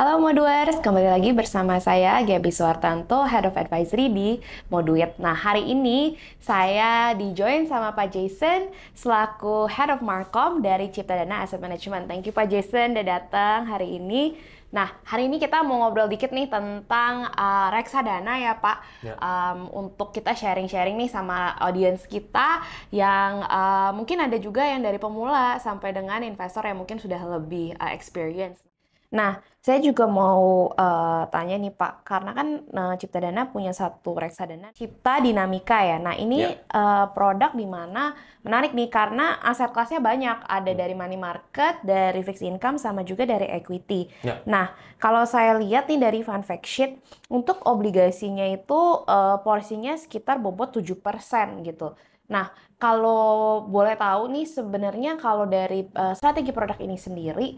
Halo Moduers, kembali lagi bersama saya Gaby Suartanto, Head of Advisory di Moduit. Nah, hari ini saya di-join sama Pak Jason selaku Head of Markom dari Ciptadana Asset Management. Thank you Pak Jason udah datang hari ini. Nah, hari ini kita mau ngobrol dikit nih tentang reksadana ya Pak. Ya. Untuk kita sharing-sharing nih sama audiens kita yang mungkin ada juga yang dari pemula sampai dengan investor yang mungkin sudah lebih experience. Nah, saya juga mau tanya nih Pak, karena kan Ciptadana punya satu reksadana Cipta Dinamika ya. Nah, ini Ya. produk di mana menarik nih karena aset kelasnya banyak, ada dari money market, dari fixed income, sama juga dari equity. Ya. Nah, kalau saya lihat nih dari fund fact sheet, untuk obligasinya itu porsinya sekitar bobot 7% gitu. Nah, kalau boleh tahu nih sebenarnya kalau dari strategi produk ini sendiri,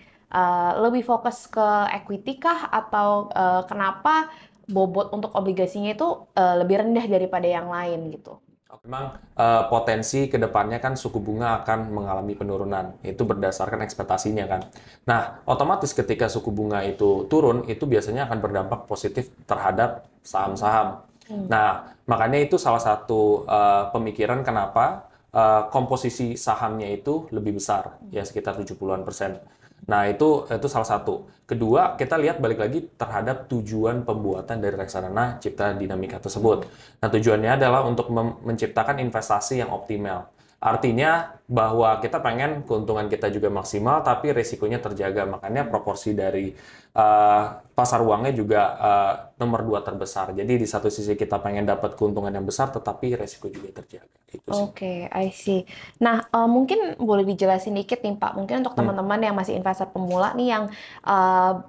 lebih fokus ke equity kah atau kenapa bobot untuk obligasinya itu lebih rendah daripada yang lain gitu? Memang potensi ke depannya kan suku bunga akan mengalami penurunan. Itu berdasarkan ekspektasinya kan. Nah, otomatis ketika suku bunga itu turun, itu biasanya akan berdampak positif terhadap saham-saham. Nah, makanya itu salah satu pemikiran kenapa komposisi sahamnya itu lebih besar, ya sekitar 70-an%. Nah, itu salah satu. Kedua, kita lihat balik lagi terhadap tujuan pembuatan dari reksadana Cipta Dinamika tersebut. Nah, tujuannya adalah untuk menciptakan investasi yang optimal. Artinya bahwa kita pengen keuntungan kita juga maksimal, tapi resikonya terjaga. Makanya proporsi dari pasar uangnya juga nomor 2 terbesar. Jadi di satu sisi kita pengen dapat keuntungan yang besar, tetapi resiko juga terjaga. Itu sih. Oke, I see. Nah, mungkin boleh dijelasin dikit nih Pak, mungkin untuk teman-teman yang masih investor pemula nih yang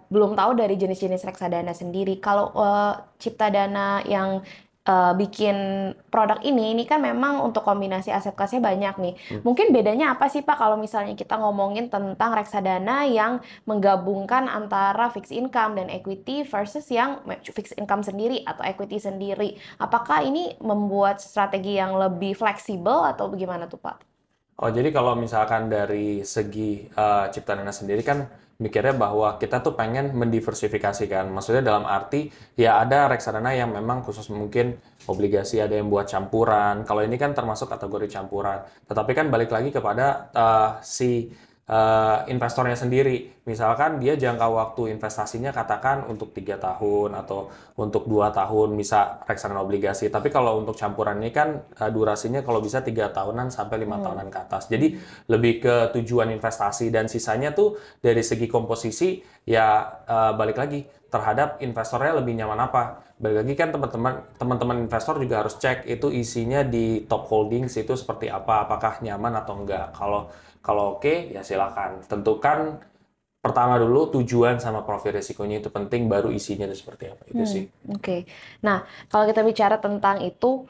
belum tahu dari jenis-jenis reksadana sendiri. Kalau Ciptadana yang bikin produk ini kan memang untuk kombinasi aset kelasnya banyak nih. Mungkin bedanya apa sih Pak kalau misalnya kita ngomongin tentang reksadana yang menggabungkan antara fixed income dan equity versus yang fixed income sendiri atau equity sendiri? Apakah ini membuat strategi yang lebih fleksibel atau bagaimana tuh Pak? Oh, jadi kalau misalkan dari segi Ciptadana sendiri kan mikirnya bahwa kita tuh pengen mendiversifikasikan. Maksudnya dalam arti ya ada reksadana yang memang khusus mungkin obligasi, ada yang buat campuran. Kalau ini kan termasuk kategori campuran. Tetapi kan balik lagi kepada si investornya sendiri. Misalkan dia jangka waktu investasinya katakan untuk 3 tahun atau untuk 2 tahun, bisa reksadana obligasi. Tapi kalau untuk campuran ini kan durasinya kalau bisa 3 tahunan sampai 5 tahunan ke atas. Jadi lebih ke tujuan investasi dan sisanya tuh dari segi komposisi ya balik lagi terhadap investornya lebih nyaman apa. Balik lagi kan teman-teman investor juga harus cek itu isinya di top holdings itu seperti apa, apakah nyaman atau enggak. Kalau oke, ya silakan. Tentukan pertama dulu tujuan sama profil risikonya itu penting, baru isinya itu seperti apa. Itu sih. Oke. Nah, kalau kita bicara tentang itu,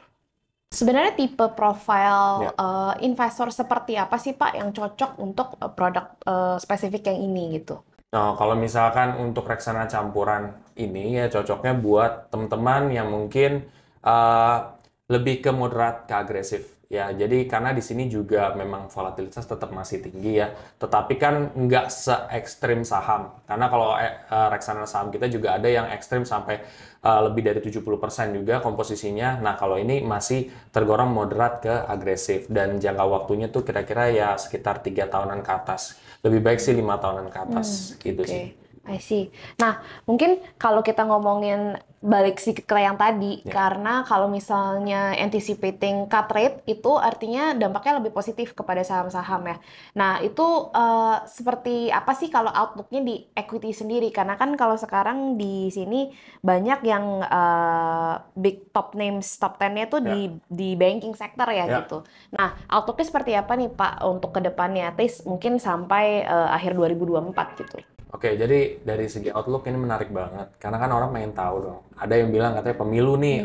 sebenarnya tipe profil Ya. investor seperti apa sih Pak yang cocok untuk produk spesifik yang ini gitu? Nah, kalau misalkan untuk reksadana campuran ini ya cocoknya buat teman-teman yang mungkin uh, lebih ke moderat ke agresif. Ya, jadi karena di sini juga memang volatilitas tetap masih tinggi ya, tetapi kan nggak se-ekstrim saham. Karena kalau reksadana saham kita juga ada yang ekstrim sampai lebih dari 70% juga komposisinya. Nah, kalau ini masih tergolong moderat ke agresif dan jangka waktunya tuh kira-kira ya sekitar 3 tahunan ke atas. Lebih baik sih 5 tahunan ke atas gitu sih. Oke, I see. Nah, mungkin kalau kita ngomongin balik sih ke yang tadi, Ya. karena kalau misalnya anticipating cut rate itu artinya dampaknya lebih positif kepada saham-saham ya. Nah, itu seperti apa sih kalau outlook-nya di equity sendiri? Karena kan kalau sekarang di sini banyak yang big top names, top 10-nya tuh Ya. di banking sector ya Ya. gitu. Nah, outlook-nya seperti apa nih Pak untuk ke depannya? At least mungkin sampai akhir 2024 gitu. Oke, jadi dari segi outlook ini menarik banget. Karena kan orang pengen tahu dong. Ada yang bilang katanya pemilu nih,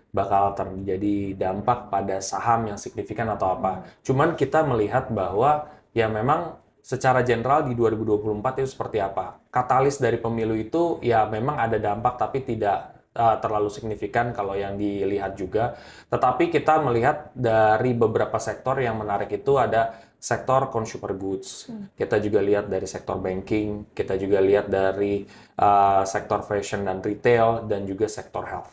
bakal terjadi dampak pada saham yang signifikan atau apa. Cuman kita melihat bahwa ya memang secara general di 2024 itu seperti apa. Katalis dari pemilu itu ya memang ada dampak tapi tidak terlalu signifikan kalau yang dilihat juga. Tetapi kita melihat dari beberapa sektor yang menarik itu ada sektor consumer goods. Kita juga lihat dari sektor banking, kita juga lihat dari sektor fashion dan retail, dan juga sektor health.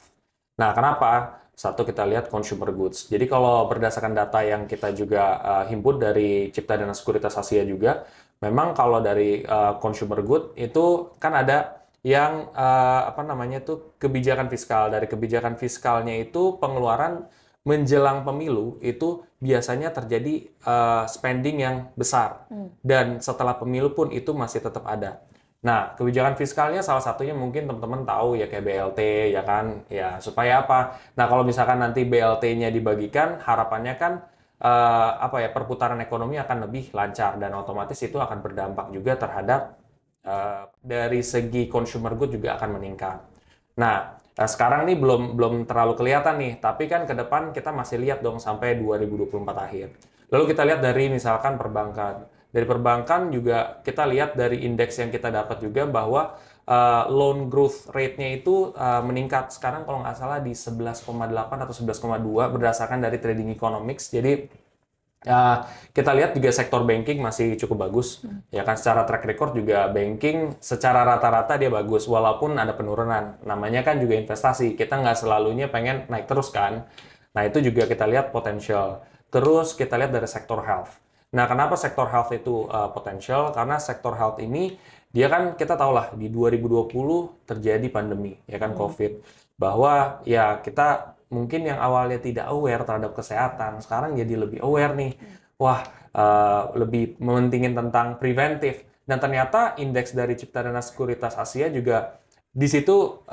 Nah, kenapa? Satu, kita lihat consumer goods. Jadi kalau berdasarkan data yang kita juga himpun dari Cipta Dana Sekuritas Asia juga, memang kalau dari consumer good itu kan ada yang apa namanya tuh kebijakan fiskal. Dari kebijakan fiskalnya itu pengeluaran menjelang pemilu itu biasanya terjadi spending yang besar, dan setelah pemilu pun itu masih tetap ada. Nah, kebijakan fiskalnya salah satunya mungkin teman-teman tahu ya, kayak BLT ya kan, ya supaya apa? Nah, kalau misalkan nanti BLT-nya dibagikan, harapannya kan apa ya, perputaran ekonomi akan lebih lancar, dan otomatis itu akan berdampak juga terhadap dari segi consumer good juga akan meningkat. Nah, sekarang nih belum belum terlalu kelihatan nih, tapi kan ke depan kita masih lihat dong sampai 2024 akhir. Lalu kita lihat dari misalkan perbankan. Dari perbankan juga kita lihat dari indeks yang kita dapat juga bahwa loan growth rate-nya itu meningkat. Sekarang kalau nggak salah di 11,8 atau 11,2 berdasarkan dari Trading Economics. Jadi kita lihat juga sektor banking masih cukup bagus. Ya kan, secara track record juga banking secara rata-rata dia bagus walaupun ada penurunan. Namanya kan juga investasi. Kita nggak selalunya pengen naik terus kan. Nah, itu juga kita lihat potensial. Terus kita lihat dari sektor health. Nah, kenapa sektor health itu potensial? Karena sektor health ini, dia kan kita tahu lah, di 2020 terjadi pandemi, ya kan, COVID. Bahwa ya kita mungkin yang awalnya tidak aware terhadap kesehatan, sekarang jadi lebih aware nih. Wah, lebih mementingin tentang preventif. Dan ternyata indeks dari Cipta Dana Sekuritas Asia juga di situ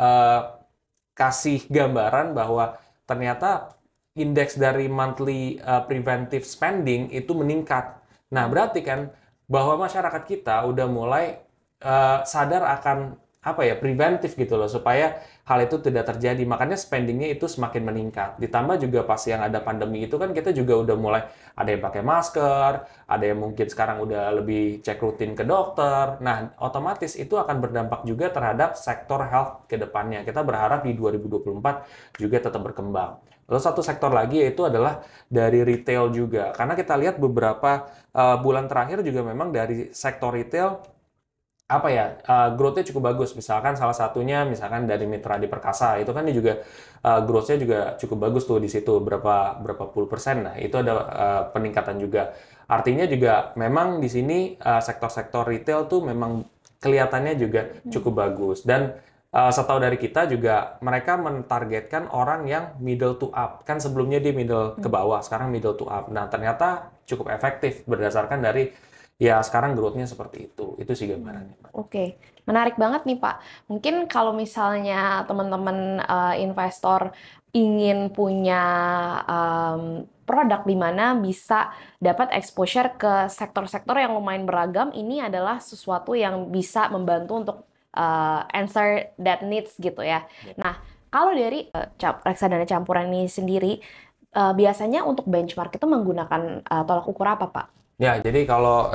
kasih gambaran bahwa ternyata indeks dari monthly preventive spending itu meningkat. Nah, berarti kan bahwa masyarakat kita udah mulai sadar akan apa ya, preventif gitu loh, supaya hal itu tidak terjadi. Makanya spendingnya itu semakin meningkat. Ditambah juga pas yang ada pandemi itu kan kita juga udah mulai ada yang pakai masker, ada yang mungkin sekarang udah lebih cek rutin ke dokter. Nah, otomatis itu akan berdampak juga terhadap sektor health ke depannya. Kita berharap di 2024 juga tetap berkembang. Lalu satu sektor lagi yaitu adalah dari retail juga. Karena kita lihat beberapa bulan terakhir juga memang dari sektor retail apa ya, growth-nya cukup bagus. Misalkan salah satunya misalkan dari Mitra di Perkasa itu kan dia juga growth-nya juga cukup bagus tuh di situ, berapa puluh persen. Nah, itu ada peningkatan juga. Artinya juga memang di sini sektor-sektor retail tuh memang kelihatannya juga cukup bagus. Dan setahu dari kita juga mereka mentargetkan orang yang middle to up. Kan sebelumnya dia middle ke bawah, sekarang middle to up. Nah, ternyata cukup efektif berdasarkan dari ya sekarang growth-nya seperti itu. Itu sih gambarannya. Oke, menarik banget nih Pak. Mungkin kalau misalnya teman-teman investor ingin punya produk di mana bisa dapat exposure ke sektor-sektor yang lumayan beragam, ini adalah sesuatu yang bisa membantu untuk answer that needs gitu ya. Nah, kalau dari reksadana campuran ini sendiri, biasanya untuk benchmark itu menggunakan tolak ukur apa Pak? Ya, jadi kalau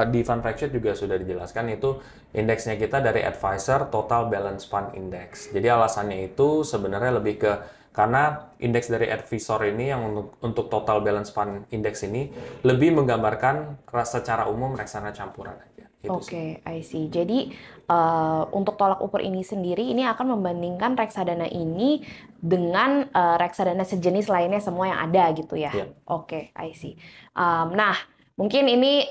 di Fund Factsheet juga sudah dijelaskan, itu indeksnya kita dari Advisor Total Balance Fund Index. Jadi alasannya itu sebenarnya lebih ke karena indeks dari Advisor ini yang untuk Total Balance Fund Index ini lebih menggambarkan secara umum reksadana campuran aja. Oke, I see. Jadi untuk tolak ukur ini sendiri ini akan membandingkan reksadana ini dengan reksadana sejenis lainnya semua yang ada gitu ya. Iya. Oke, I see. Nah, mungkin ini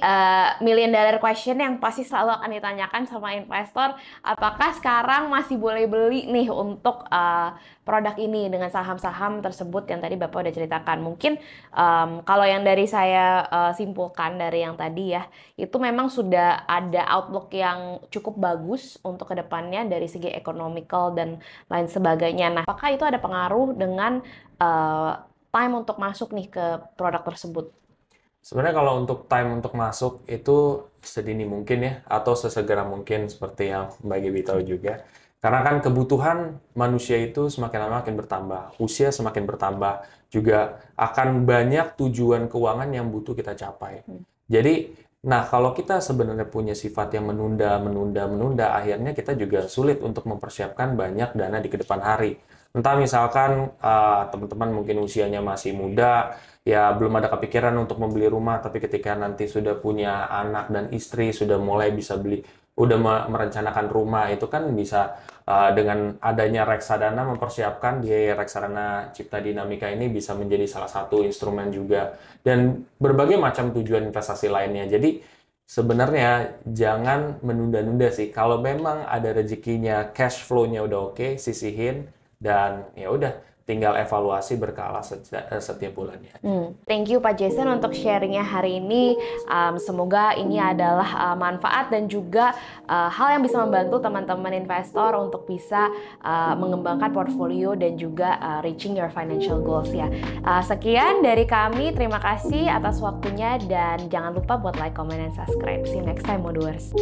million dollar question yang pasti selalu akan ditanyakan sama investor. Apakah sekarang masih boleh beli nih untuk produk ini dengan saham-saham tersebut yang tadi Bapak udah ceritakan? Mungkin kalau yang dari saya simpulkan dari yang tadi ya, itu memang sudah ada outlook yang cukup bagus untuk kedepannya dari segi economical dan lain sebagainya. Nah, apakah itu ada pengaruh dengan time untuk masuk nih ke produk tersebut? Sebenarnya kalau untuk time untuk masuk itu sedini mungkin ya, atau sesegera mungkin seperti yang Mbak Gaby tahu juga. Karena kan kebutuhan manusia itu semakin lama makin bertambah, usia semakin bertambah, juga akan banyak tujuan keuangan yang butuh kita capai. Jadi Nah, kalau kita sebenarnya punya sifat yang menunda, akhirnya kita juga sulit untuk mempersiapkan banyak dana di kedepan hari. Entah misalkan teman-teman mungkin usianya masih muda, ya belum ada kepikiran untuk membeli rumah, tapi ketika nanti sudah punya anak dan istri, sudah mulai bisa beli, udah merencanakan rumah, itu kan bisa dengan adanya reksadana mempersiapkan biaya reksadana Cipta Dinamika ini bisa menjadi salah satu instrumen juga dan berbagai macam tujuan investasi lainnya. Jadi sebenarnya jangan menunda-nunda sih. Kalau memang ada rezekinya, cash flow-nya udah oke, sisihin dan ya udah tinggal evaluasi berkala setiap bulannya. Thank you Pak Jason untuk sharingnya hari ini. Semoga ini adalah manfaat dan juga hal yang bisa membantu teman-teman investor untuk bisa mengembangkan portfolio dan juga reaching your financial goals ya. Sekian dari kami, terima kasih atas waktunya dan jangan lupa buat like, comment, dan subscribe. See you next time, Modoers.